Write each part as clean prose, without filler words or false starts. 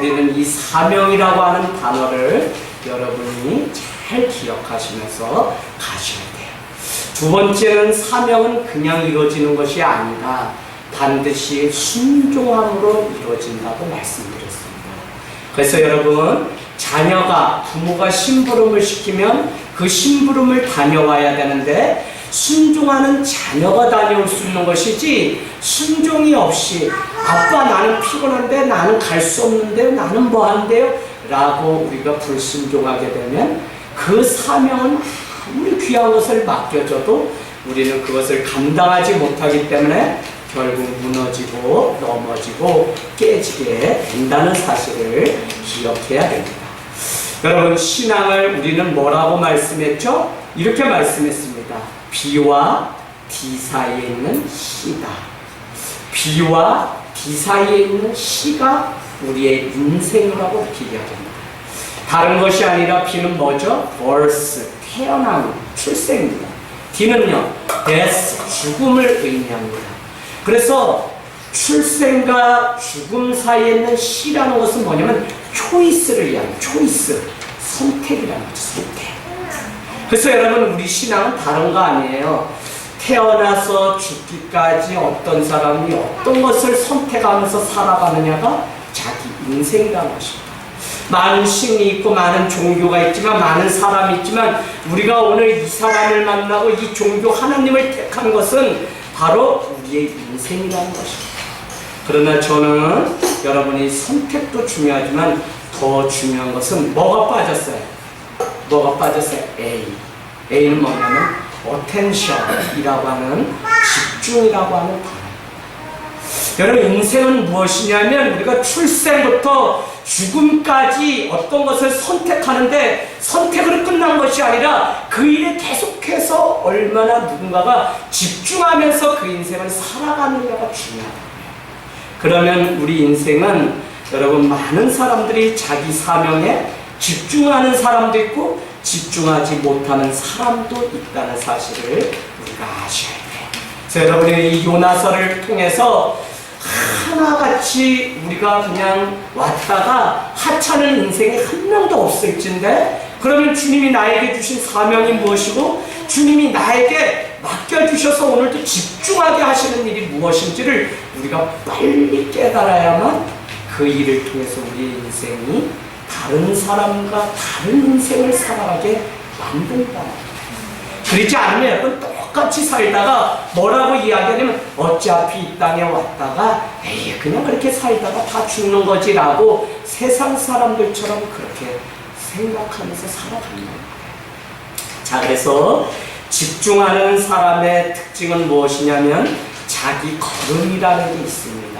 우리는 이 사명이라고 하는 단어를 여러분이 잘 기억하시면서 가셔야 돼요. 두 번째는 사명은 그냥 이루어지는 것이 아니라 반드시 순종함으로 이루어진다고 말씀드렸습니다. 그래서 여러분, 자녀가 부모가 심부름을 시키면 그 심부름을 다녀와야 되는데 순종하는 자녀가 다녀올 수 있는 것이지, 순종이 없이 아빠 나는 피곤한데, 나는 갈 수 없는데요, 나는 뭐 한대요? 라고 우리가 불순종하게 되면 그 사명은 아무리 귀한 것을 맡겨줘도 우리는 그것을 감당하지 못하기 때문에 결국 무너지고 넘어지고 깨지게 된다는 사실을 기억해야 됩니다. 여러분, 신앙을 우리는 뭐라고 말씀했죠? 이렇게 말씀했습니다. B와 D 사이에 있는 C다. B와 D 사이에 있는 C가 우리의 인생이라고 이렇게 이야기합니다. 다른 것이 아니라 B는 뭐죠? birth, 태어남, 출생입니다. D는요, death, 죽음을 의미합니다. 그래서 출생과 죽음 사이에 있는 C라는 것은 뭐냐면 초이스를 의미합니다. 초이스, 선택이라는 거죠. 선택. 그래서 여러분, 우리 신앙은 다른 거 아니에요. 태어나서 죽기까지 어떤 사람이 어떤 것을 선택하면서 살아가느냐가 자기 인생이라는 것입니다. 많은 신이 있고 많은 종교가 있지만, 많은 사람이 있지만, 우리가 오늘 이 사람을 만나고 이 종교 하나님을 택한 것은 바로 우리의 인생이라는 것입니다. 그러나 저는 여러분이 선택도 중요하지만 더 중요한 것은 뭐가 빠졌어요? 뭐가 빠졌어요? A는 뭐냐면 attention이라고 하는, 집중이라고 하는 단어입니다. 여러분, 인생은 무엇이냐면 우리가 출생부터 죽음까지 어떤 것을 선택하는데, 선택으로 끝난 것이 아니라 그 일에 계속해서 얼마나 누군가가 집중하면서 그 인생을 살아가느냐가 중요하다. 그러면 우리 인생은 여러분, 많은 사람들이 자기 사명에 집중하는 사람도 있고 집중하지 못하는 사람도 있다는 사실을 우리가 아셔야 돼요. 그래서 여러분이 이 요나서를 통해서 하나같이 우리가 그냥 왔다가 하찮은 인생이 한 명도 없을진데, 그러면 주님이 나에게 주신 사명이 무엇이고 주님이 나에게 맡겨주셔서 오늘도 집중하게 하시는 일이 무엇인지를 우리가 빨리 깨달아야만 그 일을 통해서 우리의 인생이 다른 사람과 다른 인생을 살아가게 만든다. 그렇지 않으면 여러분, 똑같이 살다가 뭐라고 이야기하냐면 어차피 이 땅에 왔다가 에이 그냥 그렇게 살다가 다 죽는 거지 라고 세상 사람들처럼 그렇게 생각하면서 살아가는 거예요. 자, 그래서 집중하는 사람의 특징은 무엇이냐면 자기 걸음이라는 게 있습니다.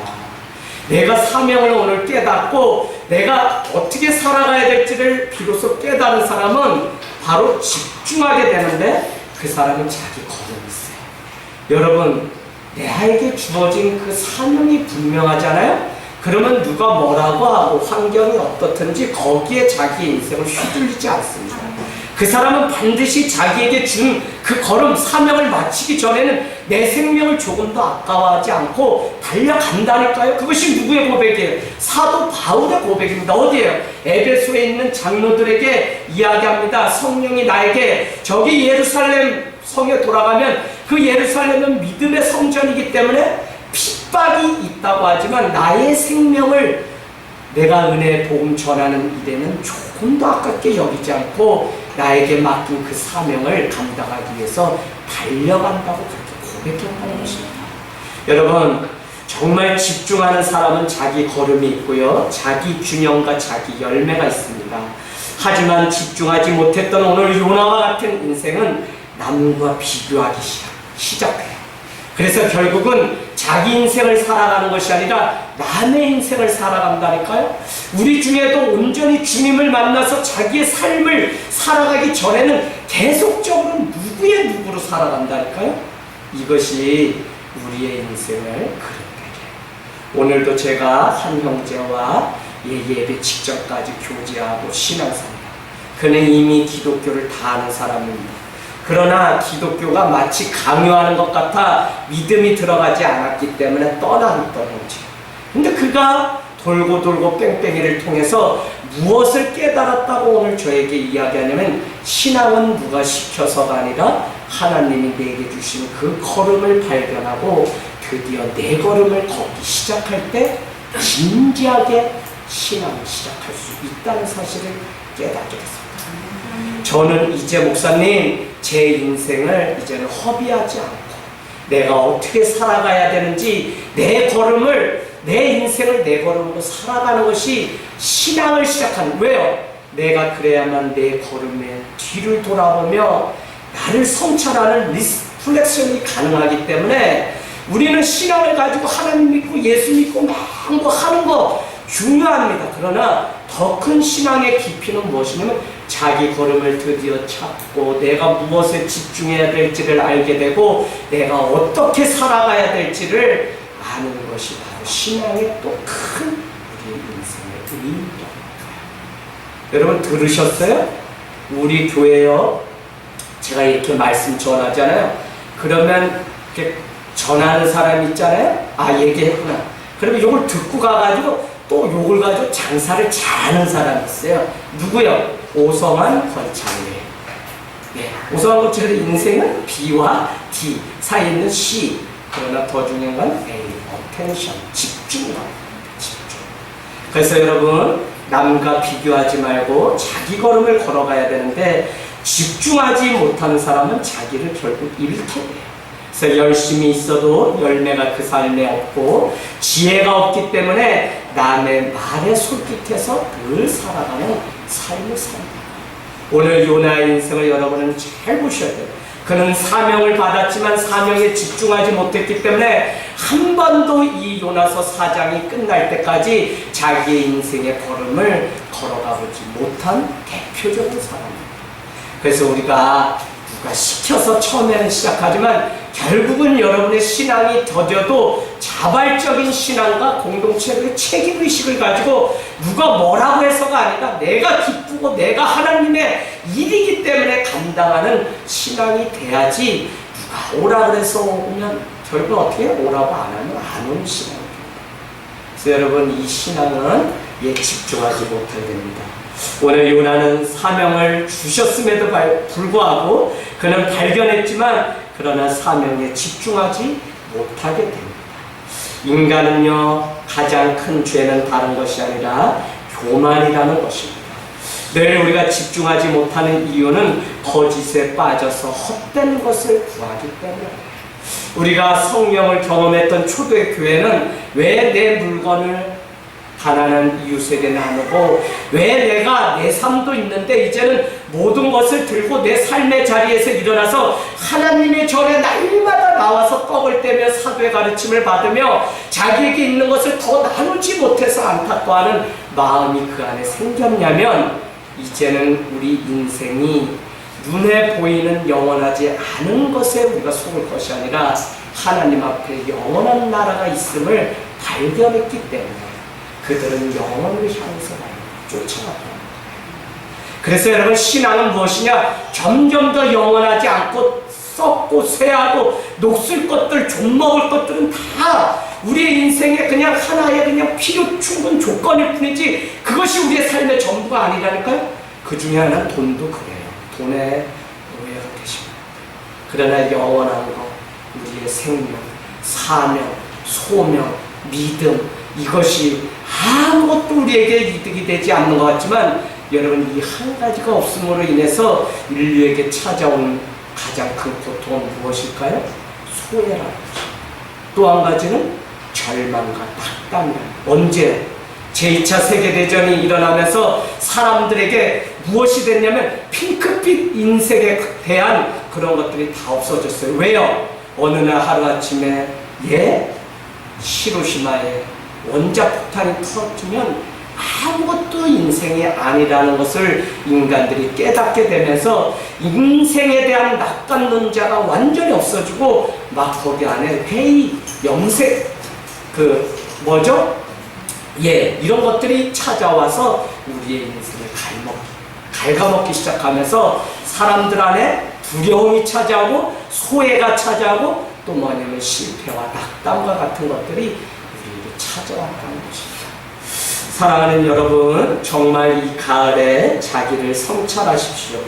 내가 사명을 오늘 깨닫고 내가 어떻게 살아가야 될지를 비로소 깨달은 사람은 바로 집중하게 되는데, 그 사람은 자기 걸음이 있어요. 여러분, 내게 주어진 그 사명이 분명하잖아요? 그러면 누가 뭐라고 하고 환경이 어떻든지 거기에 자기 인생을 휘둘리지 않습니다. 그 사람은 반드시 자기에게 준 그 걸음, 사명을 마치기 전에는 내 생명을 조금 더 아까워하지 않고 달려간다니까요. 그것이 누구의 고백이에요? 사도 바울의 고백입니다. 어디에요? 에베소에 있는 장로들에게 이야기합니다. 성령이 나에게 저기 예루살렘 성에 돌아가면 그 예루살렘은 믿음의 성전이기 때문에 핍박이 있다고 하지만 나의 생명을 내가 은혜의 복음 전하는 일에는 조금 더 아깝게 여기지 않고 나에게 맡긴 그 사명을 감당하기 위해서 달려간다고 그렇게 고백했다는 것입니다. 여러분, 정말 집중하는 사람은 자기 걸음이 있고요, 자기 균형과 자기 열매가 있습니다. 하지만 집중하지 못했던 오늘 요나와 같은 인생은 남과 비교하기 시작해요. 그래서 결국은 자기 인생을 살아가는 것이 아니라 남의 인생을 살아간다니까요. 우리 중에도 온전히 주님을 만나서 자기의 삶을 살아가기 전에는 계속적으로 누구로 살아간다니까요. 이것이 우리의 인생을 그릇되게. 오늘도 제가 한 형제와 예배 직전까지 교제하고 신앙생활. 그는 이미 기독교를 다 아는 사람입니다. 그러나 기독교가 마치 강요하는 것 같아 믿음이 들어가지 않았기 때문에 떠나있던 형제. 근데 그가 돌고 돌고 뺑뺑이를 통해서 무엇을 깨달았다고 오늘 저에게 이야기하냐면, 신앙은 누가 시켜서가 아니라 하나님이 내게 주신 그 걸음을 발견하고 드디어 내 걸음을 걷기 시작할 때 진지하게 신앙을 시작할 수 있다는 사실을 깨닫게 됐습니다. 저는 이제 목사님, 제 인생을 이제는 허비하지 않고 내가 어떻게 살아가야 되는지 내 인생을 내 걸음으로 살아가는 것이 신앙을 시작하는, 왜요? 내가 그래야만 내 걸음에 뒤를 돌아보며 나를 성찰하는 리플렉션이 가능하기 때문에 우리는 신앙을 가지고 하나님 믿고 예수 믿고 막 뭐 하는 거 중요합니다. 그러나 더 큰 신앙의 깊이는 무엇이냐면 자기 걸음을 드디어 찾고 내가 무엇에 집중해야 될지를 알게 되고 내가 어떻게 살아가야 될지를 아는 것이 바로 신앙의 또 큰 우리 인생의 의미입니다. 여러분 들으셨어요? 우리 교회요, 제가 이렇게 말씀 전하잖아요. 그러면 이렇게 전하는 사람 있잖아요. 아, 얘기했구나. 그러면 이걸 듣고 가가지고 또 요걸 가지고 장사를 잘하는 사람이 있어요. 누구요? 오성환 권창래. 네, 오성환 권창래 인생은 B와 D 사이에 있는 C. 그러나 더 중요한 건 A, attention, 집중력. 집중. 그래서 여러분, 남과 비교하지 말고 자기 걸음을 걸어가야 되는데 집중하지 못하는 사람은 자기를 결국 잃게 돼요. 그래서 열심히 있어도 열매가 그 삶에 없고 지혜가 없기 때문에 남의 말에 솔깃해서 늘 살아가는 삶을 산다. 오늘 요나의 인생을 여러분은 잘 보셔야 돼요. 그는 사명을 받았지만 사명에 집중하지 못했기 때문에 한 번도 이 요나서 4장이 끝날 때까지 자기의 인생의 걸음을 걸어가보지 못한 대표적인 사람입니다. 그래서 우리가 누가 시켜서 처음에는 시작하지만 결국은 여러분의 신앙이 더뎌도 자발적인 신앙과 공동체의 책임의식을 가지고 누가 뭐라고 해서가 아니라 내가 기쁘고 내가 하나님의 일이기 때문에 감당하는 신앙이 돼야지 누가 오라 그래서 오면 결국 어떻게 오라고 안 하면 안 오는 신앙입니다. 그래서 여러분, 이 신앙은 집중하지 못하게 됩니다. 오늘 요나는 사명을 주셨음에도 불구하고 그는 발견했지만 그러나 사명에 집중하지 못하게 됩니다. 인간은요, 가장 큰 죄는 다른 것이 아니라 교만이라는 것입니다. 늘 우리가 집중하지 못하는 이유는 거짓에 빠져서 헛된 것을 구하기 때문입니다. 우리가 성령을 경험했던 초대 교회는 왜 내 물건을 가난한 이웃에게 나누고 왜 내가 내 삶도 있는데 이제는 모든 것을 들고 내 삶의 자리에서 일어나서 하나님의 절에 날마다 나와서 떡을 떼며 사도의 가르침을 받으며 자기에게 있는 것을 더 나누지 못해서 안타까워하는 마음이 그 안에 생겼냐면, 이제는 우리 인생이 눈에 보이는 영원하지 않은 것에 우리가 속을 것이 아니라 하나님 앞에 영원한 나라가 있음을 발견했기 때문에 그들은 영원을 향해서 쫓아갔다. 그래서 여러분, 신앙은 무엇이냐? 점점 더 영원하지 않고 썩고 쇠하고 녹슬 것들, 좀먹을 것들은 다 우리의 인생에 그냥 하나의 그냥 필요 충분 조건일 뿐이지 그것이 우리의 삶의 전부가 아니라니까요. 그 중에 하나는 돈도 그래요. 돈에 노예가 되십니다. 그러나 영원한 것, 우리의 생명, 사명, 소명, 믿음, 이것이 아무것도 우리에게 이득이 되지 않는 것 같지만 여러분, 이 한 가지가 없음으로 인해서 인류에게 찾아온 가장 큰 고통은 무엇일까요? 소외라는 것입니다. 또 한 가지는 절망과 낙담이다. 언제? 제2차 세계대전이 일어나면서 사람들에게 무엇이 됐냐면 핑크빛 인생에 대한 그런 것들이 다 없어졌어요. 왜요? 어느 날 하루아침에 히로시마에 원자폭탄이 터지면 아무것도 인생이 아니라는 것을 인간들이 깨닫게 되면서 인생에 대한 낙관론자가 완전히 없어지고 막 거기 안에 회의, 염색, 이런 것들이 찾아와서 우리의 인생을 갉아먹기 시작하면서 사람들 안에 두려움이 찾아오고 소외가 찾아오고 또 뭐냐면 실패와 낙담과 같은 것들이 우리에게 찾아왔다는 것입니다. 사랑하는 여러분, 정말 이 가을에 자기를 성찰하십시오.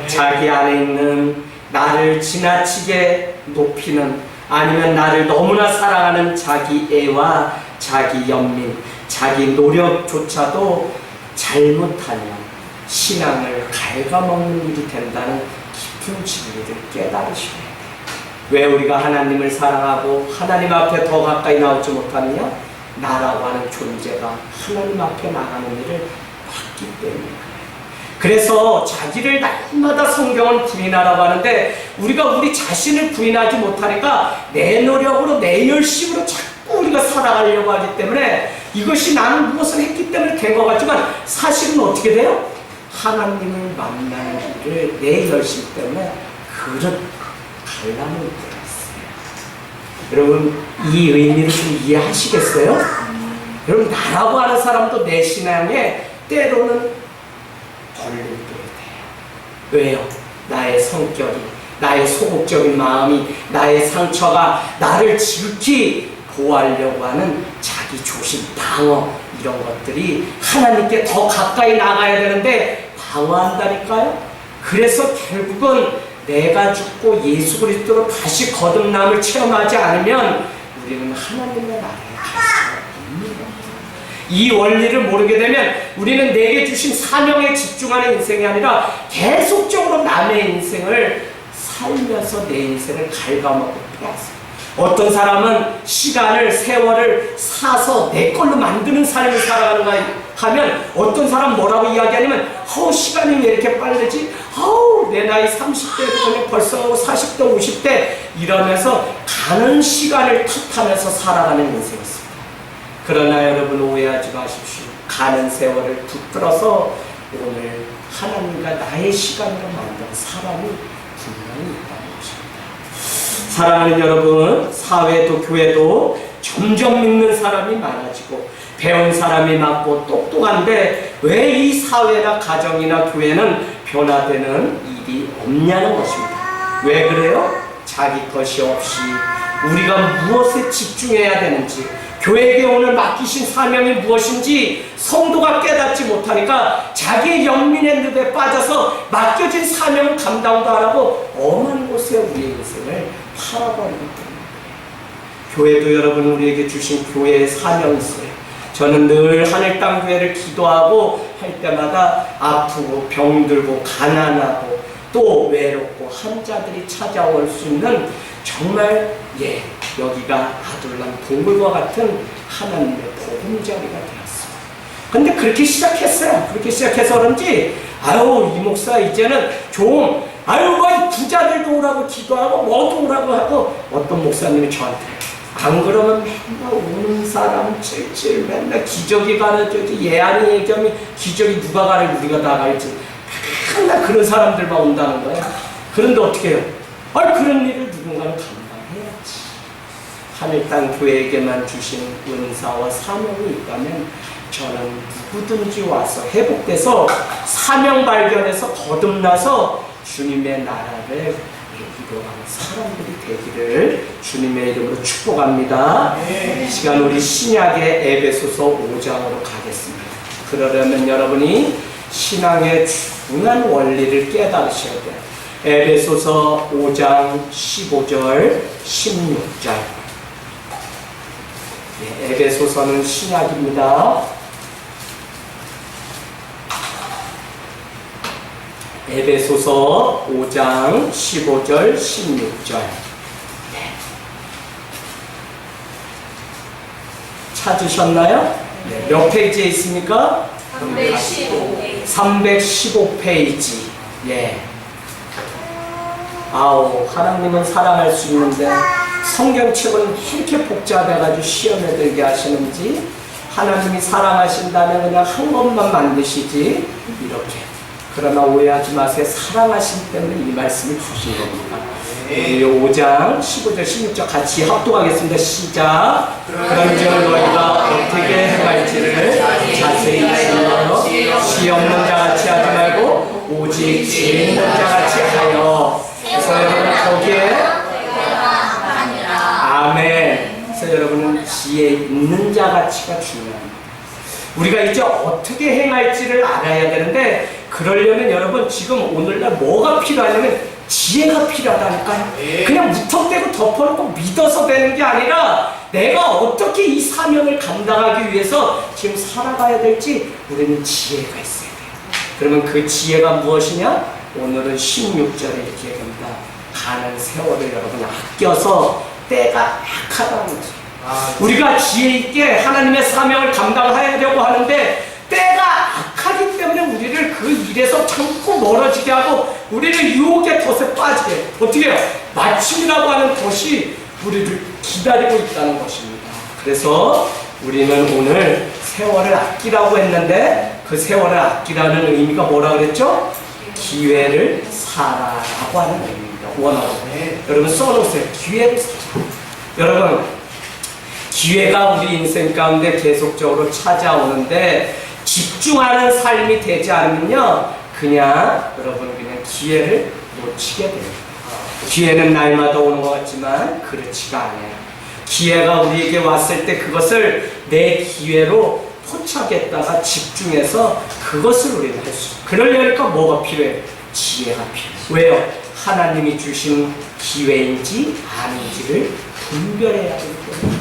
자기 안에 있는 나를 지나치게 높이는, 아니면 나를 너무나 사랑하는 자기 애와 자기 연민, 자기 노력조차도 잘못하면 신앙을 갉아먹는 일이 된다는 깊은 진리를 깨달으셔야 돼요. 왜 우리가 하나님을 사랑하고 하나님 앞에 더 가까이 나오지 못하느냐? 나라고 하는 존재가 하나님 앞에 나가는 일을 봤기 때문이에요. 그래서 자기를 날마다 성경은 부인하라고 하는데, 우리가 우리 자신을 부인하지 못하니까 내 노력으로, 내 열심으로 자꾸 우리가 살아가려고 하기 때문에, 이것이 나는 무엇을 했기 때문에 된 것 같지만 사실은 어떻게 돼요? 하나님을 만나는 길을 내 열심 때문에 그릇 갈라놓을 때가 있어요. 여러분, 이 의미를 좀 이해하시겠어요? 여러분, 나라고 하는 사람도 내 신앙에 때로는 걸림돌이 돼요. 왜요? 나의 성격이, 나의 소극적인 마음이, 나의 상처가 나를 지극히 보호하려고 하는 자기 조심, 방어, 이런 것들이 하나님께 더 가까이 나가야 되는데 방어한다니까요. 그래서 결국은 내가 죽고 예수 그리스도로 다시 거듭남을 체험하지 않으면 우리는 하나님의 나라에 갈 수가 없는 겁니다. 이 원리를 모르게 되면 우리는 내게 주신 사명에 집중하는 인생이 아니라 계속적으로 남의 인생을 살면서 내 인생을 갉아먹고 빼앗아요. 어떤 사람은 시간을, 세월을 사서 내 걸로 만드는 삶을 살아가는가 하면, 어떤 사람 뭐라고 이야기하냐면, 시간이 왜 이렇게 빠르지? 내 나이 30대, 벌써 40대, 50대 이러면서 가는 시간을 탓하면서 살아가는 인생이 있습니다. 그러나 여러분, 오해하지 마십시오. 가는 세월을 붙들어서 오늘 하나님과 나의 시간으로 만든 사람이 분명히 있다는 것입니다. 사랑하는 여러분, 사회도 교회도 점점 믿는 사람이 많아지고 배운 사람이 많고 똑똑한데 왜 이 사회나 가정이나 교회는 변화되는 일이 없냐는 것입니다. 왜 그래요? 자기 것이 없이 우리가 무엇에 집중해야 되는지, 교회에게 오늘 맡기신 사명이 무엇인지 성도가 깨닫지 못하니까 자기의 연민의 늪에 빠져서 맡겨진 사명을 감당도 안 하고 엄한 곳에 우리의 인생을 팔아버리기 때문에. 교회도 여러분, 우리에게 주신 교회의 사명이 있어요. 저는 늘 하늘 땅 교회를 기도하고 할 때마다 아프고 병들고 가난하고 또 외롭고 한자들이 찾아올 수 있는, 정말 여기가 아둘람 동굴과 같은 하나님의 보금자리가 되었어요. 근데 그렇게 시작했어요. 그렇게 시작해서 그런지 이 목사 이제는 좀 부자들도 오라고 기도하고 뭐도 오라고 하고, 어떤 목사님이 저한테 안 그러면 맨날 우는 사람 칠칠, 맨날 기저귀 가르쳐지, 예안이 얘기하면 기저귀 누가 가르쳐 우리가 다 갈지, 맨날 그런 사람들만 온다는 거야. 그런데 어떻게 해요? 그런 일을 누군가는 감당해야지. 하늘 땅 교회에게만 주신 은사와 사명이 있다면 저는 누구든지 와서 회복돼서 사명 발견해서 거듭나서 주님의 나라를 이루어가는 사람들이 되기를 주님의 이름으로 축복합니다. 이 시간 우리 신약의 에베소서 5장으로 가겠습니다. 그러려면 여러분이 신앙의 중요한 원리를 깨달으셔야 돼요. 에베소서 5장 15절 16절. 에베소서는 신약입니다. 에베소서 5장 15절 16절. 찾으셨나요? 몇 페이지에 있습니까? 315페이지. 하나님은 사랑할 수 있는데 성경책은 이렇게 복잡해가지고 시험에 들게 하시는지, 하나님이 사랑하신다면 그냥 한 것만 만드시지 이렇게. 그러나 오해하지 마세요. 사랑하신 때문에 이 말씀을 주신 겁니다. 5장 15절 16절 같이 합독하겠습니다. 시작. 그런즉 너희가 어떻게 행할지를 자세히 생각하여 시 없는 자같이 하지 말고 오직 지혜 있는 자같이 하여. 그래서 여러분 거기에 아멘. 그래서 여러분은 지혜 있는 자가치가 중요합니다. 우리가 이제 어떻게 행할지를 알아야 되는데, 그러려면 여러분 지금 오늘날 뭐가 필요하냐면 지혜가 필요하다니까요. 그냥 무턱대고 덮어놓고 믿어서 되는 게 아니라 내가 어떻게 이 사명을 감당하기 위해서 지금 살아가야 될지 우리는 지혜가 있어야 돼요. 그러면 그 지혜가 무엇이냐? 오늘은 16절에 이렇게 얘기합니다. 가는 세월을 여러분 아껴서 때가 악하다는 거죠. 우리가 지혜 있게 하나님의 사명을 감당해야려고 하는데 때가 악하기 때문에 우리를 그 일에서 참고 멀어지게 하고 우리를 유혹의 덫에 빠지게 어떻게 해요? 마침이라고 하는 덫이 우리를 기다리고 있다는 것입니다. 그래서 우리는 오늘 세월을 아끼라고 했는데 그 세월을 아끼라는 의미가 뭐라 그랬죠? 기회를 사라라고 하는 의미입니다. 원어로. 여러분 써놓으세요. 기회를 사라. 여러분 기회가 우리 인생 가운데 계속적으로 찾아오는데 집중하는 삶이 되지 않으면요 그냥 여러분 그냥 기회를 놓치게 돼요. 기회는 날마다 오는 것 같지만 그렇지가 않아요. 기회가 우리에게 왔을 때 그것을 내 기회로 포착했다가 집중해서 그것을 우리는 할 수 있어요. 그러려니까 뭐가 필요해요? 지혜가 필요해요. 왜요? 하나님이 주신 기회인지 아닌지를 분별해야 되기 때문에.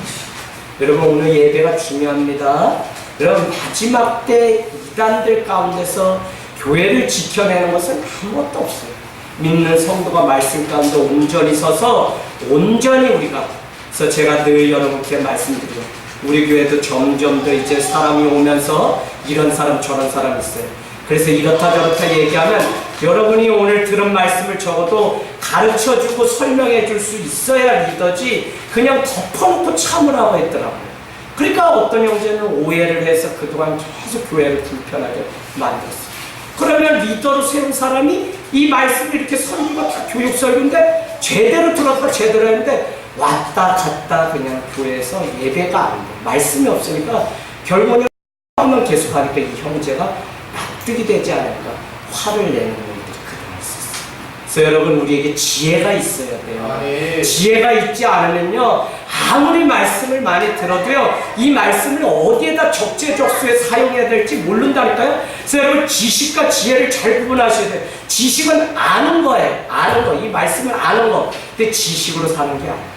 여러분 오늘 예배가 중요합니다. 여러분 마지막 때 이단들 가운데서 교회를 지켜내는 것은 아무것도 없어요. 믿는 성도가 말씀 가운데 온전히 서서 온전히 우리가 그래서 제가 늘 여러분께 말씀드려요. 우리 교회도 점점 더 이제 사람이 오면서 이런 사람 저런 사람 있어요. 그래서 이렇다 저렇다 얘기하면 여러분이 오늘 들은 말씀을 적어도 가르쳐주고 설명해 줄 수 있어야 리더지 그냥 덮어놓고 참으라고 했더라고요. 그러니까 어떤 형제는 오해를 해서 그동안 계속 교회를 불편하게 만들었어요. 그러면 리더로 세운 사람이 이 말씀을 이렇게 설교가 다 교육 설교인데 제대로 들었다 제대로 했는데 왔다 갔다 그냥 교회에서 예배가 안 돼. 말씀이 없으니까 결국은 한번 계속 하니까 이 형제가 납득이 되지 않을까 화를 내는 일들이 그동안 있었어요. 그래서 여러분 우리에게 지혜가 있어야 돼요. 네. 지혜가 있지 않으면요 아무리 말씀을 많이 들어도요 이 말씀을 어디에다 적재적소에 사용해야 될지 모른다니까요. 그래서 여러분 지식과 지혜를 잘 구분하셔야 돼요. 지식은 아는 거예요. 아는 거. 이 말씀을 아는 거. 근데 지식으로 사는 게 아니에요.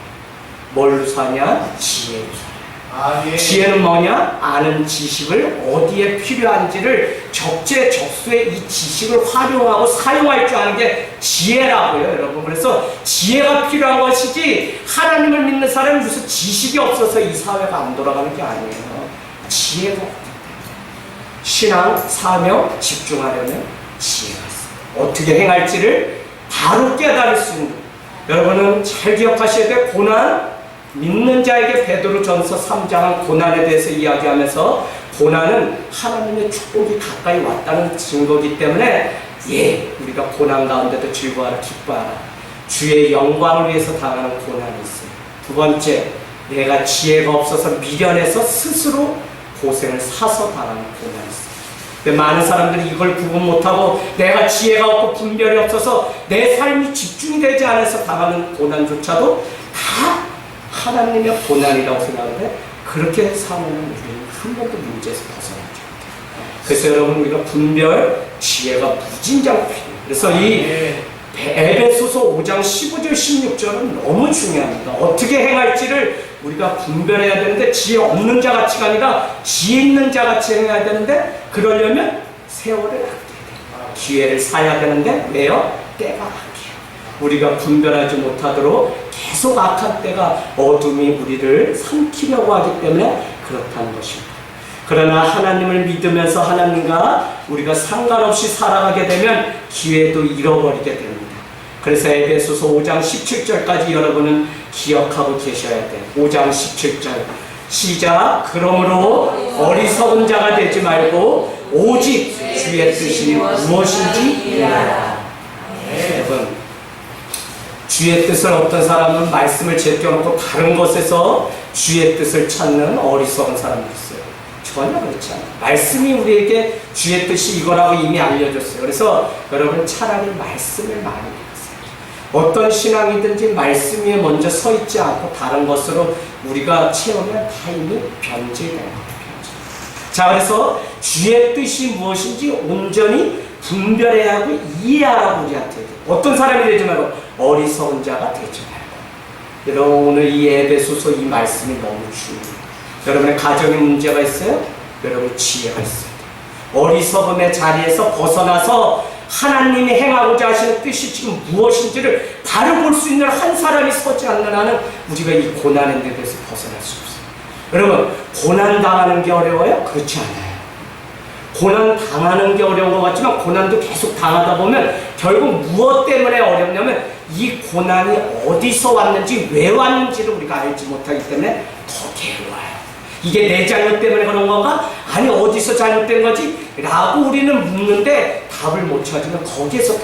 뭘로 사냐? 지혜로 사냐. 예. 지혜는 뭐냐? 아는 지식을 어디에 필요한지를 적재적소에 이 지식을 활용하고 사용할 줄 아는 게 지혜라고요, 여러분. 그래서 지혜가 필요한 것이지 하나님을 믿는 사람은 무슨 지식이 없어서 이 사회가 안 돌아가는 게 아니에요. 지혜가 신앙, 사명 집중하려면 지혜가 있어요. 어떻게 행할지를 바로 깨달을 수 있는 여러분은 잘 기억하셔야 돼요. 고난 믿는 자에게 베드로전서 3장은 고난에 대해서 이야기하면서 고난은 하나님의 축복이 가까이 왔다는 증거이기 때문에 우리가 고난 가운데도 즐거워하라 기뻐하라. 주의 영광을 위해서 당하는 고난이 있어요. 두 번째, 내가 지혜가 없어서 미련해서 스스로 고생을 사서 당하는 고난이 있어요. 근데 많은 사람들이 이걸 구분 못하고 내가 지혜가 없고 분별이 없어서 내 삶이 집중이 되지 않아서 당하는 고난조차도 다 하나님의 고난이라고 생각하는데 그렇게 사는 우리는 한 번도 문제에서 벗어나지 못해요. 그래서 여러분 우리가 분별, 지혜가 무진장 필요해요. 그래서 이 에베소서 5장 15절 16절은 너무 중요합니다. 어떻게 행할지를 우리가 분별해야 되는데 지혜 없는 자같이가 아니라 지혜 있는 자같이 행해야 되는데 그러려면 세월을 아껴야 돼요. 기회를 사야 되는데 왜요? 때가 악해요. 우리가 분별하지 못하도록 계속 악한 때가 어둠이 우리를 삼키려고 하기 때문에 그렇다는 것입니다. 그러나 하나님을 믿으면서 하나님과 우리가 상관없이 살아가게 되면 기회도 잃어버리게 됩니다. 그래서 에베소서 5장 17절까지 여러분은 기억하고 계셔야 돼요. 5장 17절 시작. 그러므로 어리석은 자가 되지 말고 오직 주의 뜻이 무엇인지 이해하라. 여러분 주의 뜻을 어떤 사람은 말씀을 제껴놓고 다른 것에서 주의 뜻을 찾는 어리석은 사람이 있어요. 전혀 그렇지 않아요. 말씀이 우리에게 주의 뜻이 이거라고 이미 알려줬어요. 그래서 여러분 차라리 말씀을 많이 읽으세요. 어떤 신앙이든지 말씀 위에 먼저 서 있지 않고 다른 것으로 우리가 채우면 다 이미 변질되는 거예요. 자, 그래서 주의 뜻이 무엇인지 온전히 분별해야 하고 이해하라고 우리한테. 어떤 사람이 되지 말고 어리석은 자가 되지 말고. 여러분, 오늘 이 에베소서 이 말씀이 너무 중요해요. 여러분의 가정에 문제가 있어요? 여러분 지혜가 있어요. 어리석음의 자리에서 벗어나서 하나님이 행하고자 하시는 뜻이 지금 무엇인지를 바로 볼 수 있는 한 사람이 서지 않는 한은 우리가 이 고난의 늪에서 벗어날 수 없어요. 여러분, 고난 당하는 게 어려워요? 그렇지 않아요. 고난 당하는 게 어려운 것 같지만 고난도 계속 당하다 보면 결국 무엇 때문에 어렵냐면 이 고난이 어디서 왔는지 왜 왔는지를 우리가 알지 못하기 때문에 더 괴로워요. 이게 내 잘못 때문에 그런 건가? 아니, 어디서 잘못된 거지? 라고 우리는 묻는데 답을 못 찾으면 거기에서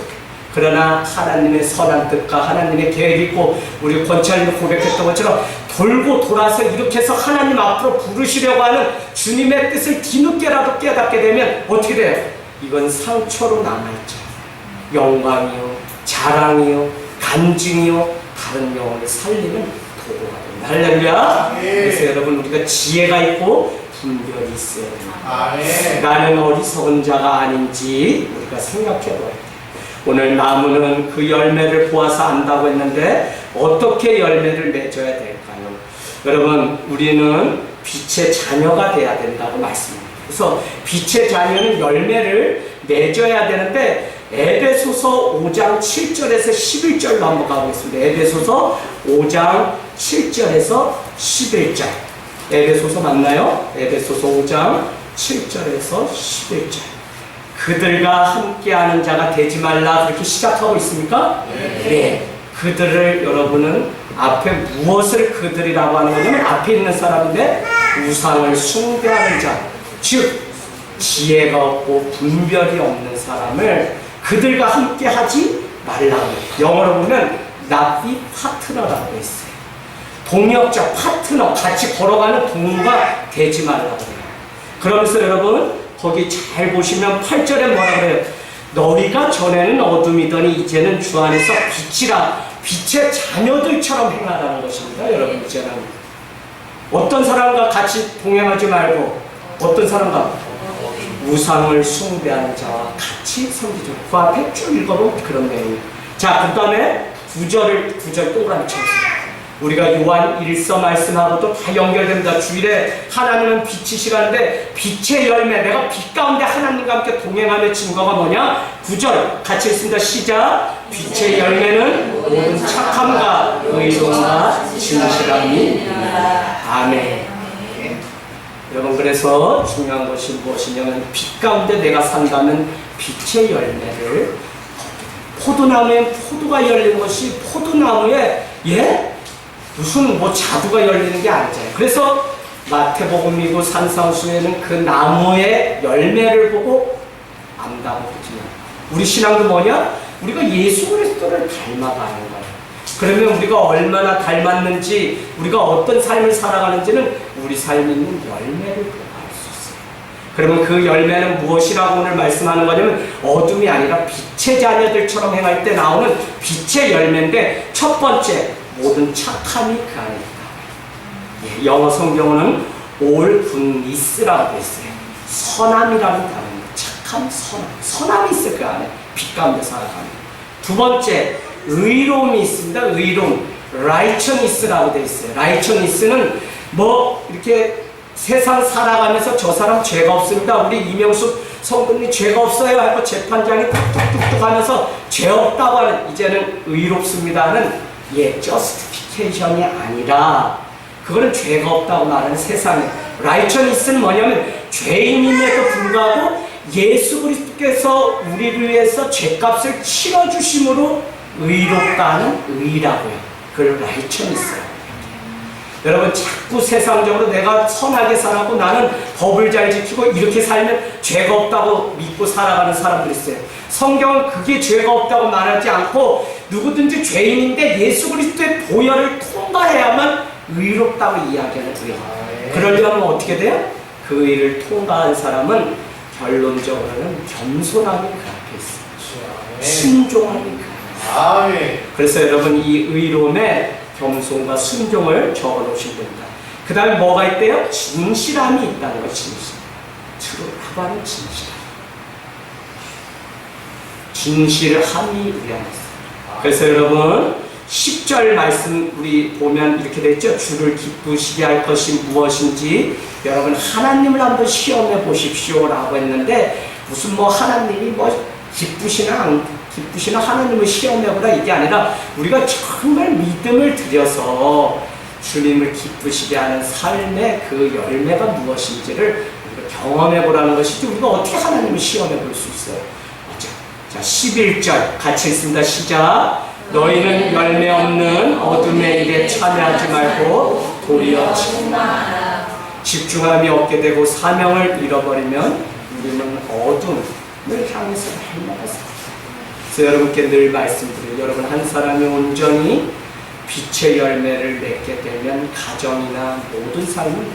그러나 하나님의 선한 뜻과 하나님의 계획이 있고 우리 권찰님이 고백했던 것처럼 돌고 돌아서 이렇게 해서 하나님 앞으로 부르시려고 하는 주님의 뜻을 뒤늦게라도 깨닫게 되면 어떻게 돼요? 이건 상처로 남아있죠. 영광이요, 자랑이요, 간증이요, 다른 영혼을 살리는 도구가 됩니다. 할렐루야. 그래서 여러분, 우리가 지혜가 있고 분별이 있어야 됩니다. 나는 어리석은 자가 아닌지 우리가 생각해 봐야 돼요. 오늘 나무는 그 열매를 보아서 안다고 했는데 어떻게 열매를 맺어야 될까요? 여러분, 우리는 빛의 자녀가 돼야 된다고 말씀합니다. 그래서 빛의 자녀는 열매를 맺어야 되는데 에베소서 5장 7절에서 11절로 한번 가보겠습니다. 에베소서 5장 7절에서 11절. 에베소서 맞나요? 에베소서 5장 7절에서 11절. 그들과 함께하는 자가 되지 말라, 그렇게 시작하고 있습니까? 네. 그들을 여러분은 앞에 무엇을 그들이라고 하는 거냐면 앞에 있는 사람인데 우상을 숭배하는 자, 즉 지혜가 없고 분별이 없는 사람을 그들과 함께 하지 말라고. 영어로 보면 not be partner라고 했어요. 동역자, 파트너, 같이 걸어가는 동무가 되지 말라고 해요. 그러면서 여러분 거기 잘 보시면 8절에 뭐라 그래요? 너희가 전에는 어둠이더니 이제는 주 안에서 빛이라, 빛의 자녀들처럼 행하라는 것입니다. 여러분, 이제는 어떤 사람과 같이 동행하지 말고 어떤 사람과 우상을 숭배하는 자와 같이 섬기죠. 그 앞에 쭉 읽어보면 그런 내용이에요. 자, 그 다음에 9절 동그라미 쳤어요. 우리가 요한 1서 말씀하고도 다 연결됩니다. 주일에 하나님은 빛이시라는데 빛의 열매, 내가 빛 가운데 하나님과 함께 동행하는 증거가 뭐냐? 9절 같이 읽습니다. 시작. 빛의 열매는 모든 착함과 의로움과 진실함이. 아멘. 여러분, 그래서 중요한 것이 무엇이냐면 빛 가운데 내가 산다면 빛의 열매를, 포도나무에 포도가 열리는 것이 포도나무에 무슨 자두가 열리는 게 아니잖아요. 그래서 마태복음이고 산상수에는 그 나무의 열매를 보고 안다고 그러지만 우리 신앙도 뭐냐? 우리가 예수 그리스도를 닮아가는 거예요. 그러면 우리가 얼마나 닮았는지, 우리가 어떤 삶을 살아가는지는 우리 삶에 있는 열매를 보고 알 수 있어요. 그러면 그 열매는 무엇이라고 오늘 말씀하는 거냐면 어둠이 아니라 빛의 자녀들처럼 행할 때 나오는 빛의 열매인데, 첫 번째, 모든 착함이 그 안에 있다. 영어 성경은 all goodness라고 했어요. 선함이라는 단어입니다. 착함, 선함이 있어요. 그 안에 빛 가운데 살아가는. 두 번째, 의로움이 있습니다. 의로움, righteousness라고 되어 있어요. righteousness는 이렇게 세상 살아가면서 저 사람 죄가 없습니다, 우리 이명숙 성도님이 죄가 없어요 하고 재판장이 뚝뚝뚝뚝 하면서 죄 없다고 하는, 이제는 의롭습니다는 justification이 아니라 그거는 죄가 없다고 말하는 세상에. righteousness는 뭐냐면 죄인임에도 불구하고 예수 그리스도께서 우리를 위해서 죄값을 치러주심으로 의롭다는 의라고요. 그걸 righteousness. 여러분, 자꾸 세상적으로 내가 선하게 살았고 나는 법을 잘 지키고 이렇게 살면 죄가 없다고 믿고 살아가는 사람들이 있어요. 성경은 그게 죄가 없다고 말하지 않고 누구든지 죄인인데 예수 그리스도의 보혈을 통과해야만 의롭다고 이야기하는 거예요. 그러려면 어떻게 돼요? 그 의를 통과한 사람은 결론적으로는 겸손함이 그 앞에 있어요. 순종함이 그 앞에 있어요. 그래서 여러분, 이 의로움에 겸손과 순종을 적어놓으시면 됩니다. 그 다음에 뭐가 있대요? 진실함이 있다는 거예요. 진실. true라고 하는 진실함이 우리 안에 있어요. 그래서 여러분 10절 말씀 우리 보면 이렇게 되어 있죠. 주를 기쁘시게 할 것이 무엇인지 여러분 하나님을 한번 시험해 보십시오 라고 했는데, 무슨 뭐 하나님이 뭐 기쁘시나 하나님을 시험해보라 이게 아니라 우리가 정말 믿음을 들여서 주님을 기쁘시게 하는 삶의 그 열매가 무엇인지를 우리가 경험해보라는 것이지, 우리가 어떻게 하나님을 시험해볼 수 있어요? 자, 11절 같이 읽습니다. 시작. 너희는 열매 없는 어둠의 일에 참여하지 말고 도리어 충만하라. 집중함이 없게 되고 사명을 잃어버리면 우리는 어둠을 향해서 날마다 살아요. 그래서 여러분께 늘 말씀드려요. 여러분 한 사람이 온전히 빛의 열매를 맺게 되면 가정이나 모든 삶은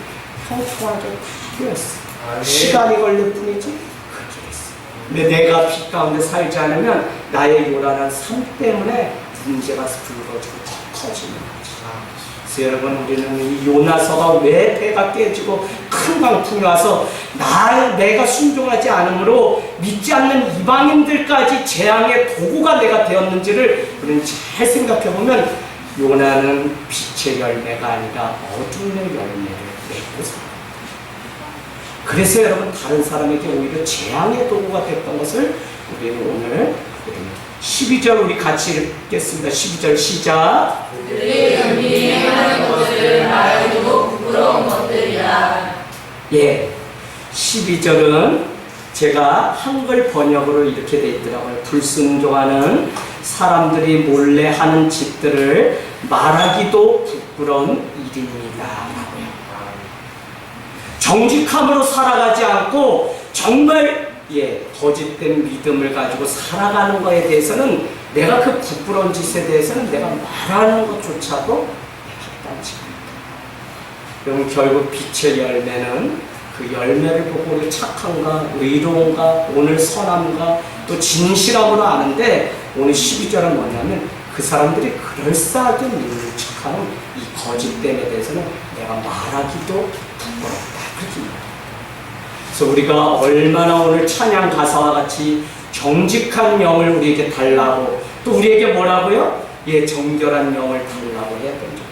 평평하게 다 되었어요. 시간이 걸릴 뿐이지 그렇게 됐어요. 근데 내가 빛 가운데 살지 않으면 나의 요란한 삶 때문에 문제가 불거지고 더 커지는 거죠. 그래서 여러분 우리는 이 요나서가 왜 배가 깨지고 큰 강풍이 와서 내가 순종하지 않으므로 믿지 않는 이방인들까지 재앙의 도구가 내가 되었는지를 우리는 잘 생각해보면 요나는 빛의 열매가 아니라 어둠의 열매를 맺고 살아요. 그래서 여러분 다른 사람에게 오히려 재앙의 도구가 됐던 것을 우리는 오늘 12절 우리 같이 읽겠습니다. 12절 시작. 그들의 연민이 행하는 것을 말하기도 부끄러운 것들이라. 예, 12절은 제가 한글 번역으로 이렇게 돼 있더라고요. 불순종하는 사람들이 몰래 하는 짓들을 말하기도 부끄러운 일입니다 라고요. 정직함으로 살아가지 않고 정말 거짓된 믿음을 가지고 살아가는 것에 대해서는 내가 그 부끄러운 짓에 대해서는 내가 말하는 것조차도 합당치 않다. 그럼 결국 빛의 열매는 그 열매를 보고 우리 착한가, 의로운가, 오늘 선함가, 또 진실함으로 아는데 오늘 12절은 뭐냐면 그 사람들이 그럴싸하게 믿는 척하는 이 거짓됨에 대해서는 내가 말하기도 부끄럽다. 그렇게 말합니다. 그래서 우리가 얼마나 오늘 찬양 가사와 같이 정직한 영을 우리에게 달라고, 또 우리에게 뭐라고요? 정결한 영을 달라고 해야 되죠.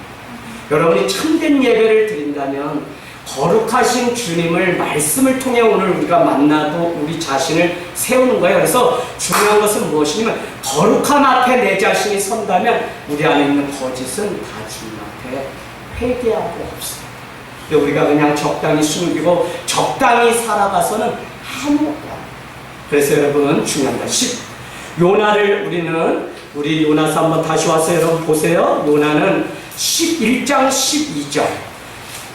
여러분이 참된 예배를 드린다면 거룩하신 주님을 말씀을 통해 오늘 우리가 만나도 우리 자신을 세우는 거예요. 그래서 중요한 것은 무엇이냐면 거룩함 앞에 내 자신이 선다면 우리 안에 있는 거짓은 다 주님 앞에 회개하고 없어요. 우리가 그냥 적당히 숨기고 적당히 살아가서는 아무것도 안 돼요. 그래서 여러분 중요합니다. 요나를 우리 요나서 한번 다시 와서 여러분 보세요. 요나는 11장 12절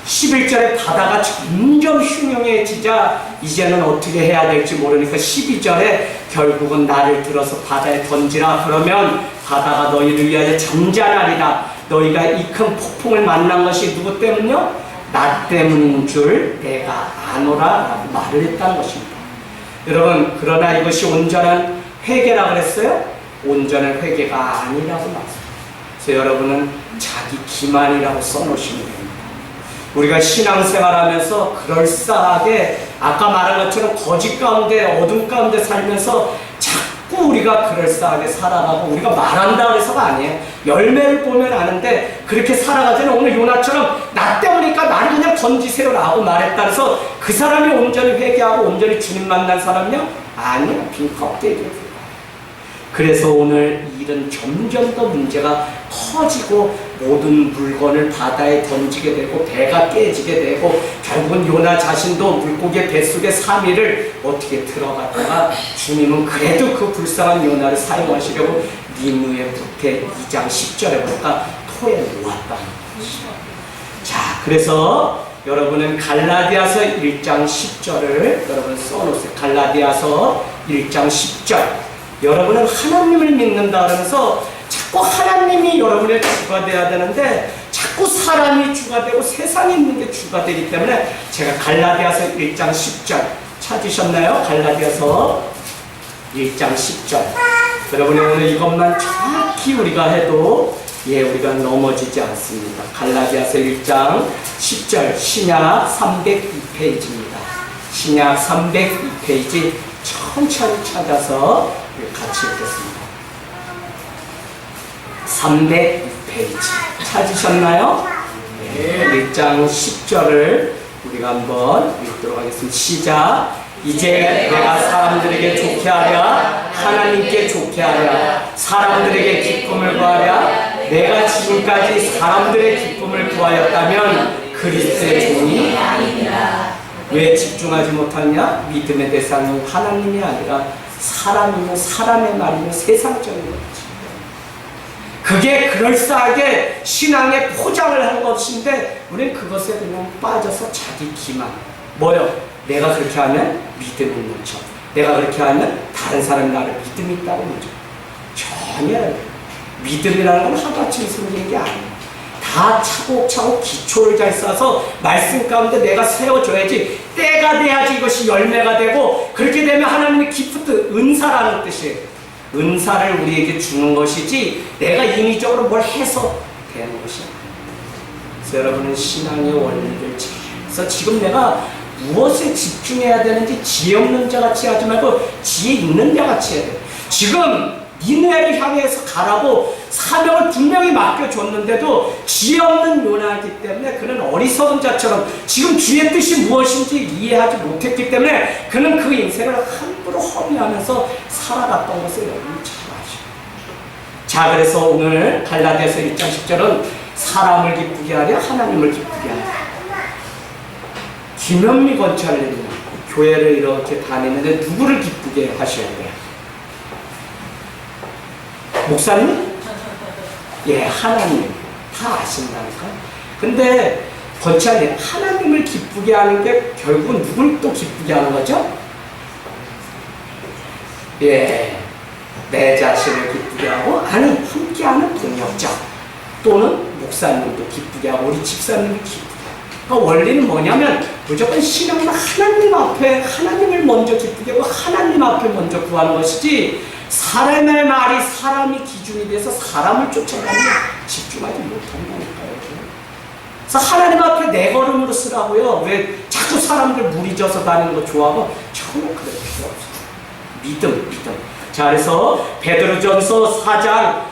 11절에 바다가 점점 흉흉해지자 이제는 어떻게 해야 될지 모르니까 12절에 결국은 나를 들어서 바다에 던지라. 그러면 바다가 너희를 위하여 잠잠하리라. 너희가 이 큰 폭풍을 만난 것이 누구 때문이요? 나 때문인 줄 내가 아노라 라고 말을 했다는 것입니다. 여러분 그러나 이것이 온전한 회개라 그랬어요? 온전한 회개가 아니라고 말씀합니다. 그래서 여러분은 자기 기만이라고 써놓으시면 됩니다. 우리가 신앙생활하면서 그럴싸하게 아까 말한 것처럼 거짓 가운데 어둠 가운데 살면서 자꾸 우리가 그럴싸하게 살아가고 우리가 말한다 그래서가 아니에요. 열매를 보면 아는데 그렇게 살아가지는 오늘 요나처럼 나 때문이니까 나를 그냥 던지세요 라고 말했다 그래서 그 사람이 온전히 회개하고 온전히 주님 만난 사람이요? 아니요. 빈 껍데기예요. 그래서 오늘 일은 점점 더 문제가 커지고 모든 물건을 바다에 던지게 되고 배가 깨지게 되고 결국은 요나 자신도 물고기의 뱃속에 3일을 어떻게 들어갔다가 주님은 그래도 그 불쌍한 요나를 사용하시려고 니느웨 북태 2장 10절에 보니까 토에 놓았다는 것이죠. 자, 그래서 여러분은 갈라디아서 1장 10절을 여러분 써놓으세요. 갈라디아서 1장 10절. 여러분은 하나님을 믿는다 그러면서 자꾸 하나님이 여러분의 주가 돼야 되는데 자꾸 사람이 주가 되고 세상에 있는 게 주가 되기 때문에 제가 갈라디아서 1장 10절 찾으셨나요? 갈라디아서 1장 10절. 여러분이 오늘 이것만 정확히 우리가 해도 우리가 넘어지지 않습니다. 갈라디아서 1장 10절 신약 302페이지입니다. 신약 302페이지 천천히 찾아서 같이 읽겠습니다. 302페이지 찾으셨나요? 네, 1장 10절을 우리가 한번 읽도록 하겠습니다. 시작. 이제 내가 사람들에게 좋게 하랴 하나님께 좋게 하랴 사람들에게 기쁨을 구하랴 내가 지금까지 사람들의 기쁨을 구하였다면 그리스도의 종이 아니니라. 왜 집중하지 못하냐? 믿음의 대상은 하나님이 아니라 사람이면 사람의 말이면 세상적인 거지. 그게 그럴싸하게 신앙의 포장을 한 것인데 우리는 그것에 그냥 빠져서 자기 기만. 뭐요? 내가 그렇게 하면 믿음이 있는 척. 내가 그렇게 하면 다른 사람이 나를 믿음이 있다고 하죠. 전혀 믿음이라는 건 하루아침에 생기는 게 아니에요. 다 차곡차곡 기초를 잘 쌓아서 말씀 가운데 내가 세워줘야지 때가 돼야지 이것이 열매가 되고 그렇게 되면 하나님의 기프트, 은사라는 뜻이에요. 은사를 우리에게 주는 것이지 내가 인위적으로 뭘 해서 되는 것이 아니에요. 그래서 여러분은 신앙의 원리를 잘 그래서 지금 내가 무엇에 집중해야 되는지 지혜 없는 자 같이 하지 말고 지혜 있는 자 같이 해야 돼요. 지금 니느웨를 향해서 가라고 사명을 분명히 맡겨줬는데도 지혜 없는 요나이기 때문에 그는 어리석은 자처럼 지금 주의 뜻이 무엇인지 이해하지 못했기 때문에 그는 그 인생을 함부로 허비하면서 살아갔던 것을 여러분이 잘 아시죠. 자, 그래서 오늘 갈라디아서 1장 10절은 사람을 기쁘게 하랴 하나님을 기쁘게 하랴. 김현미 권찰님은 교회를 이렇게 다니는데 누구를 기쁘게 하셔야 돼요? 목사님? 예, 하나님. 다 아신다니까. 근데 권찰님, 하나님을 기쁘게 하는 게 결국은 누굴 또 기쁘게 하는 거죠? 예, 내 자신을 기쁘게 하고, 아니, 함께하는 동역자 또는 목사님도 기쁘게 하고, 우리 집사님을 기쁘게 하고. 그러니까 원리는 뭐냐면 무조건 신앙은 하나님 앞에 하나님을 먼저 기쁘게 하고 하나님 앞에 먼저 구하는 것이지 사람의 말이 사람이 기준이 돼서 사람을 쫓아가면 집중하지 못한다니까요. 그래서 하나님 앞에 내 걸음으로 쓰라고요. 왜 자꾸 사람들 무리져서 다니는 거 좋아하고 전혀 그럴 필요 없어요. 믿음. 자, 그래서 베드로전서 4장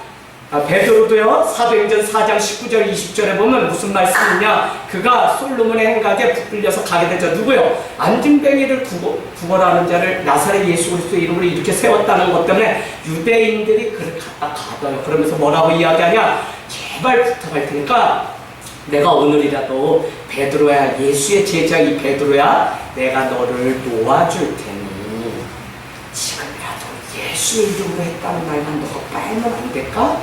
베드로도요 사도행전 4장 19절 20절에 보면 무슨 말씀이냐. 그가 솔로몬의 행각에 부끌려서 가게 되죠. 누구요? 안진뱅이를 구걸하는 자를 나사렛 예수 그리스도의 이름으로 이렇게 세웠다는 것 때문에 유대인들이 그를 갖다 가둬요. 그러면서 뭐라고 이야기하냐. 제발 부탁할 테니까 내가 오늘이라도 베드로야, 예수의 제자 이 베드로야, 내가 너를 놓아줄 테니 지금이라도 예수의 이름으로 했다는 말만 너가 빨면 안 될까?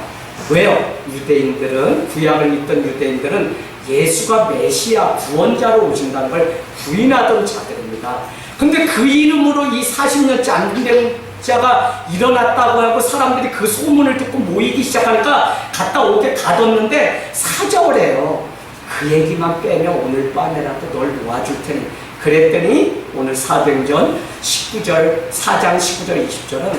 왜요? 유대인들은, 구약을 믿던 유대인들은 예수가 메시아 구원자로 오신다는 걸 부인하던 자들입니다. 근데 그 이름으로 이 40년째 안진뱅자가 일어났다고 하고 사람들이 그 소문을 듣고 모이기 시작하니까 갔다 오게 가뒀는데 사정을 해요. 그 얘기만 빼면 오늘 밤에라도 널 놓아줄 테니. 그랬더니 오늘 사도행전 19절, 4장 19절 20절은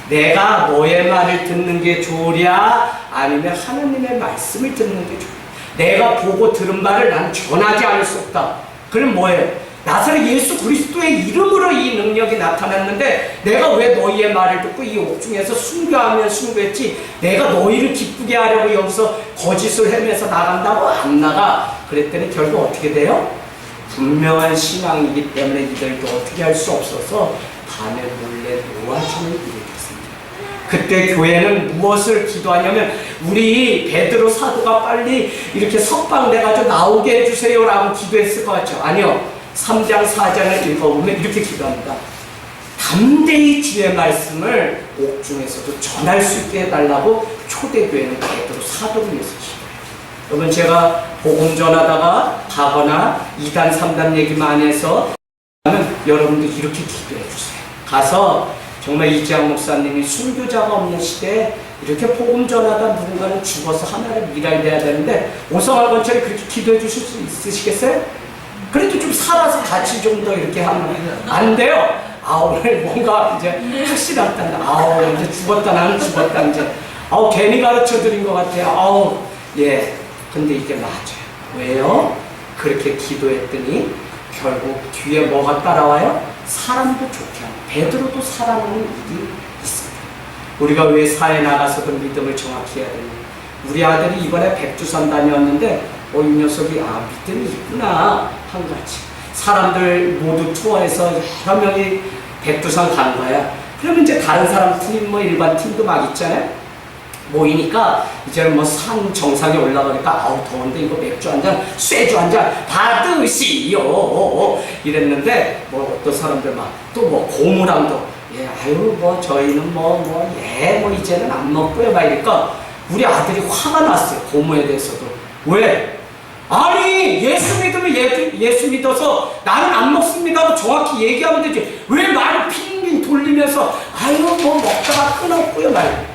내가 너의 말을 듣는 게 좋으랴 아니면 하나님의 말씀을 듣는 게 좋으랴. 내가 보고 들은 바를 난 전하지 않을 수 없다. 그럼 뭐예요? 나사렛 예수 그리스도의 이름으로 이 능력이 나타났는데 내가 왜 너희의 말을 듣고 이 옥중에서 순교하면 순교했지 내가 너희를 기쁘게 하려고 여기서 거짓을 헤매서 나간다고 안 나가. 그랬더니 결국 어떻게 돼요? 분명한 신앙이기 때문에 이들도 어떻게 할 수 없어서 밤에 몰래 놓아주는 일이 됐습니다. 그때 교회는 무엇을 기도하냐면 우리 베드로 사도가 빨리 이렇게 석방돼가지고 나오게 해주세요 라고 기도했을 것 같죠? 아니요. 3장 4장을 읽어보면 이렇게 기도합니다. 담대히 주의 말씀을 옥중에서도 전할 수 있게 해달라고 초대교회는 베드로 사도를 위해서 기도해요. 여러분, 제가 복음 전하다가 가거나 2단 3단 얘기만 해서 여러분들 이렇게 기도해 주세요. 가서 정말 이재학 목사님이 순교자가 없는 시대에 이렇게 복음 전하다 누군가는 죽어서 하나를 밀어야 되는데 오성할 권처럼 그렇게 기도해 주실 수 있으시겠어요? 그래도 좀 살아서 같이 좀 더 이렇게 하면 안 돼요. 아, 오늘 뭔가 이제 확실하다. 아우, 이제 죽었다. 나는 죽었다. 이제 아우, 괜히 가르쳐 드린 것 같아요. 아우, 예. 근데 이게 맞아요. 왜요? 그렇게 기도했더니 결국 뒤에 뭐가 따라와요? 사람도 좋게 하는, 베드로도 사랑하는 일이 있습니다. 우리가 왜 사회에 나가서도 믿음을 정확히 해야 되냐? 우리 아들이 이번에 백두산 다녀왔는데 이 녀석이 믿음이 있구나 한 가지. 사람들 모두 투어해서 여러 명이 백두산 간 거야. 그러면 이제 다른 사람 팀, 뭐 일반 팀도 막 있잖아요. 모이니까 이제는 뭐 산 정상에 올라가니까 아우 더운데 이거 맥주 한 잔, 쇠주 한 잔 받으시오 이랬는데 뭐 어떤 사람들 막 또 뭐 고무랑도 아유 뭐 저희는 뭐 이제는 안 먹고요 막 이러니까 우리 아들이 화가 났어요. 고무에 대해서도. 왜? 아니 예수 믿으면 예수 믿어서 나는 안 먹습니다 하고 정확히 얘기하면 되지. 왜 말을 핑핑 돌리면서 아유 뭐 먹다가 끊었고요 말.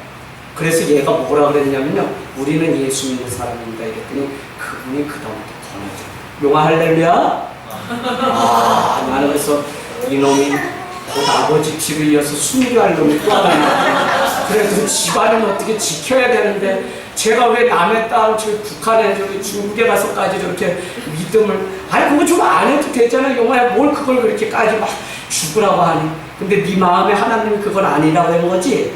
그래서 얘가 뭐라 그랬냐면요. 우리는 예수 믿는 사람입니다 이랬더니 그분이 그다음부터 권하죠. 용화 할렐루야. 나는 그래서 이놈이 곧 아버지 뒤를 이어서 순교할 놈이 또 하나 있다. 그래도 집안은 어떻게 지켜야 되는데 제가 왜 남의 딸 저기 북한에 저기 중국에 가서까지 저렇게 믿음을 그거 좀 안 해도 되잖아. 용화야 뭘 그걸 그렇게까지 막 죽으라고 하니. 근데 네 마음에 하나님이 그건 아니라고 하는 거지.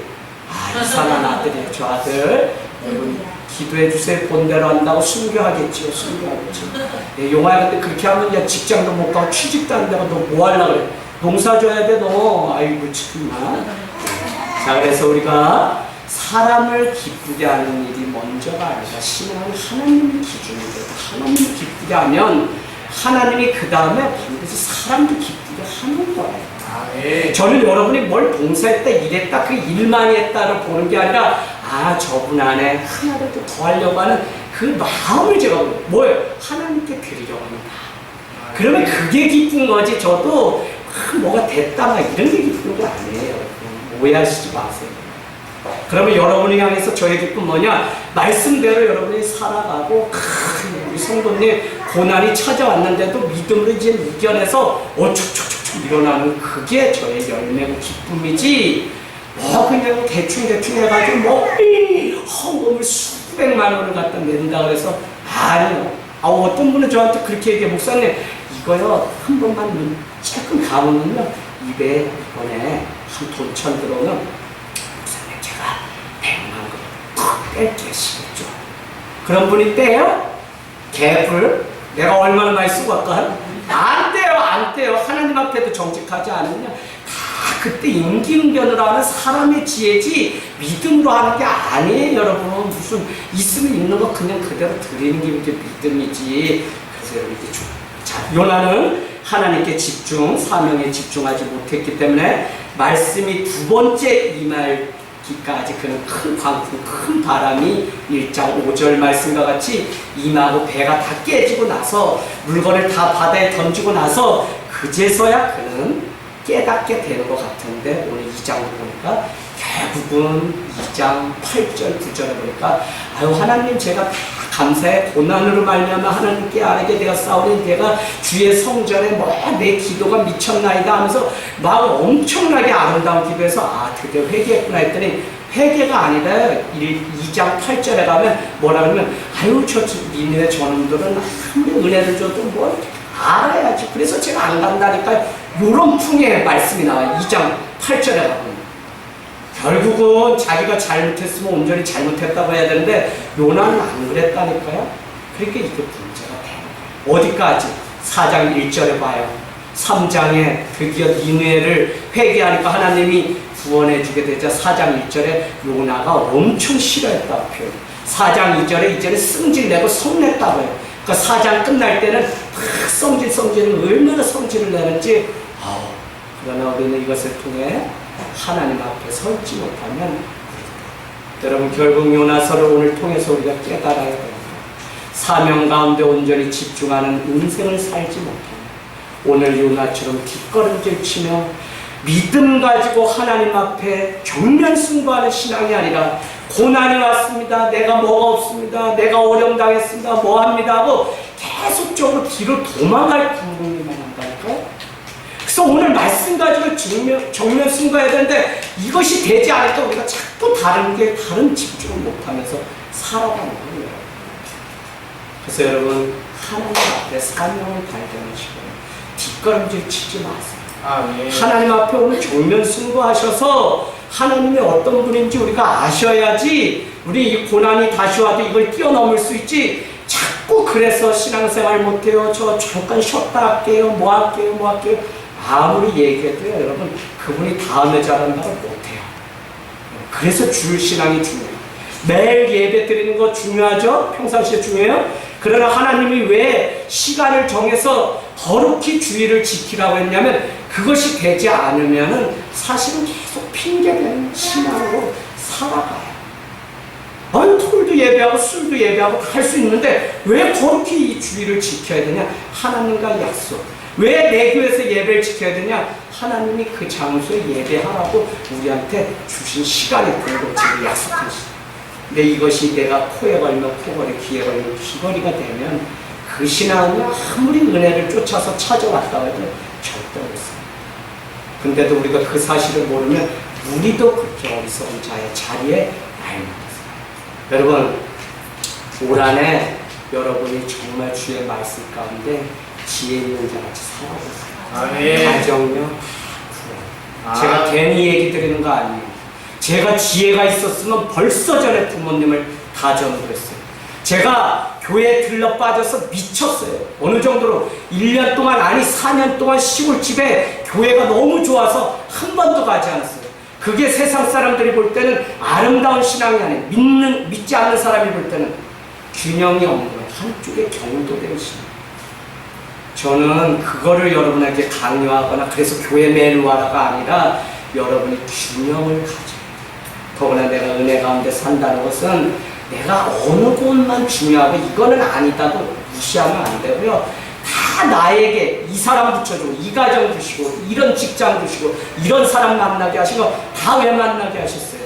이상한 아들이에요. 저 아들 여러분 기도해 주세요. 본대로 한다고 순교하겠지요. 순교하겠지. 용화야 근데 그렇게 하면 야 직장도 못 가고 취직도 안 되고 너 뭐 하려고 그래. 농사 줘야 돼 너. 아이고 정말. 자 그래서 우리가 사람을 기쁘게 하는 일이 먼저가 아니라 신앙은 하나님의 기준이에요. 하나님을 기쁘게 하면 하나님이 그 다음에 반드시 사람도 기쁘게 하는 거예요. 저는 여러분이 뭘 봉사했다 이랬다 그 일만 했다를 보는 게 아니라 저분 안에 하나라도 더 하려고 하는 그 마음을 제가 뭐예요? 하나님께 드리려고 하는 마음. 그러면 그게 기쁜 거지. 저도 뭐가 됐다 막 이런 게 기쁜 거 아니에요. 오해하시지 마세요. 그러면 여러분을 향해서 저의 기쁨 뭐냐? 말씀대로 여러분이 살아가고 우리 성도님 고난이 찾아왔는데도 믿음으로 이제 이겨내서 어축축축 일어나는 그게 저의 열매고 기쁨이지 그냥 대충 해가지고 헌금을 수백만 원을 갖다 낸다 그래서 아니요. 어떤 분은 저한테 그렇게 얘기해. 목사님 이거요 한 번만 조금 감으면요 입에 이번에 한 돈천 들어오면 목사님 제가 100만 원 푹 뺄게요. 그런 분이 떼요? 개불 내가 얼마나 많이 쓰고 갈까? 안 돼요. 하나님 앞에도 정직하지 않으면 다 그때 임기응변으로 하는 사람의 지혜지 믿음으로 하는 게 아니에요. 여러분 무슨 있으면 있는 거 그냥 그대로 드리는 게 이렇게 믿음이지. 그래서 이렇게 요나는 하나님께 사명에 집중하지 못했기 때문에 말씀이 두 번째 임하기까지 그는 큰 광풍, 큰 바람이 1장 5절 말씀과 같이 임하고 배가 다 깨지고 나서 물건을 다 바다에 던지고 나서 그제서야 그는 깨닫게 되는 것 같은데 오늘 2장을 보니까 결국은 2장 8절 9절에 보니까 하나님 제가 다 감사의 고난으로 말미암아 하나님께 알게 되었사오니 내가 주의 성전에 내 기도가 미쳤나이다 하면서 막 엄청나게 아름다운 기도해서 드디어 회개했구나 했더니 회개가 아니라 2장 8절에 가면 뭐라 그러면 저 니네 저놈들은 아무리 은혜를 줘도 뭘 알아야지. 그래서 제가 안 간다니까 요런 풍의 말씀이 나와요. 2장 8절에 가면 결국은 자기가 잘못했으면 온전히 잘못했다고 해야 되는데 요나는 안 그랬다니까요. 그러니까 이게 문제가 돼요. 어디까지? 4장 1절에 봐요. 3장에 드디어 니느웨를 회개하니까 하나님이 구원해 주게 되자 4장 1절에 요나가 엄청 싫어했다고 표현. 4장 2절에 이제는 승질내고 성냈다고 해요. 그러니까 4장 끝날 때는 성질은 얼마나 성질을 내는지 그러나 우리는 이것을 통해 하나님 앞에 설지 못하면 여러분 결국 요나서를 오늘 통해서 우리가 깨달아야 됩니다. 사명 가운데 온전히 집중하는 인생을 살지 못하면 오늘 요나처럼 뒷걸음질 치며 믿음 가지고 하나님 앞에 정면 승부하는 신앙이 아니라 고난이 왔습니다. 내가 뭐가 없습니다. 내가 어려움 당했습니다. 뭐합니다 하고 계속적으로 뒤로 도망갈 부분이만 한다니까요. 그래서 오늘 말씀 가지고 정면 승부해야 되는데 이것이 되지 않을까 우리가 자꾸 다른 집중을 못하면서 살아가는 거예요. 그래서 여러분 하나님 앞에 사명을 발견하시고 뒷걸음질 치지 마세요. 아멘. 하나님 앞에 오늘 정면 승부하셔서 하나님이 어떤 분인지 우리가 아셔야지 우리 이 고난이 다시 와도 이걸 뛰어넘을 수 있지. 자꾸 그래서 신앙생활 못해요. 저 잠깐 쉬었다 할게요. 뭐 할게요. 아무리 얘기해도요, 여러분, 그분이 다음에 잘한다고 못해요. 그래서 주일신앙이 중요해요. 매일 예배 드리는 거 중요하죠? 평상시에 중요해요? 그러나 하나님이 왜 시간을 정해서 거룩히 주일을 지키라고 했냐면 그것이 되지 않으면은 사실은 계속 핑계대는 신앙으로 살아가요. 아니, 토요일도 예배하고 술도 예배하고 할 수 있는데 왜 거룩히 이 주일을 지켜야 되냐? 하나님과 약속. 왜 내 교회에서 예배를 지켜야 되냐? 하나님이 그 장소에 예배하라고 우리한테 주신 시간이 공동체를 약속하시죠. 근데 이것이 내가 코에 걸면 코걸이, 귀에 걸면 귀걸이가 되면 그 신앙은 아무리 은혜를 쫓아서 찾아왔다고 해도 절대 없어요. 근데도 우리가 그 사실을 모르면 우리도 그렇게 어리석은 자의 자리에 나입니다. 여러분, 올 한해 여러분이 정말 주의 말씀 가운데 지혜 있는 자같이 살아보세요. 아멘. 가정요, 제가 괜히 얘기 드리는 거 아니에요. 제가 지혜가 있었으면 벌써 전에 부모님을 가정했어요. 제가 교회에 들러 빠져서 미쳤어요. 어느 정도로 1년 동안, 아니 4년 동안 시골집에 교회가 너무 좋아서 한 번도 가지 않았어요. 그게 세상 사람들이 볼 때는 아름다운 신앙이 아니에요. 믿지 않는 사람이 볼 때는 균형이 없는 거예요. 한쪽에 경도된 신앙. 저는 그거를 여러분에게 강요하거나 그래서 교회 매일 와라가 아니라 여러분이 균형을 가져야 돼요. 더구나 내가 은혜 가운데 산다는 것은 내가 어느 곳만 중요하고 이거는 아니다도 무시하면 안 되고요. 다 나에게 이 사람 붙여주고 이 가정 주시고 이런 직장 주시고 이런 사람 만나게 하시고 다 왜 만나게 하셨어요?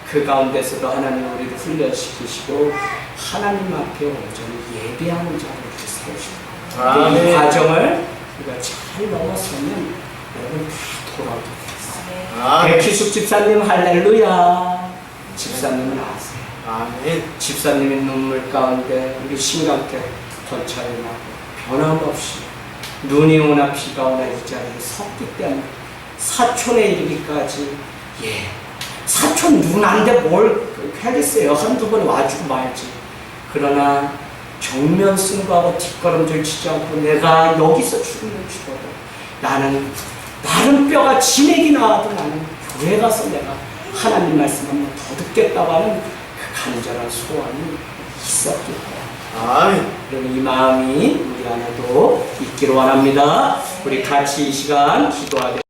그 가운데서도 하나님 우리를 훈련시키시고 하나님 앞에 온전히 예배하는 자를 이렇게 세우시고 이 과정을 우리가 잘 넘어서면 여러분 다 돌아오게 됐어요. 백희숙 집사님 할렐루야. 집사님은 아세요? 아멘. 집사님의 눈물 가운데 우리 신강태 번차이 나고 변함없이 눈이 오나 비가 오나 이 자리에 섰기 때문에 사촌에 이르기까지 사촌 눈 안 돼 뭘 하겠어요. 한두 번 와주고 말지. 그러나 정면 승부하고 뒷걸음질 치지 않고 내가 여기서 죽으면 죽어도 나는 뼈가 진액이 나와도 나는 교회 가서 내가 하나님 말씀 한번 더 듣겠다고 하는 그 간절한 소원이 있었기 때문에 아멘. 그럼 이 마음이 우리 안에도 있기를 원합니다. 우리 같이 이 시간 기도하겠습니다.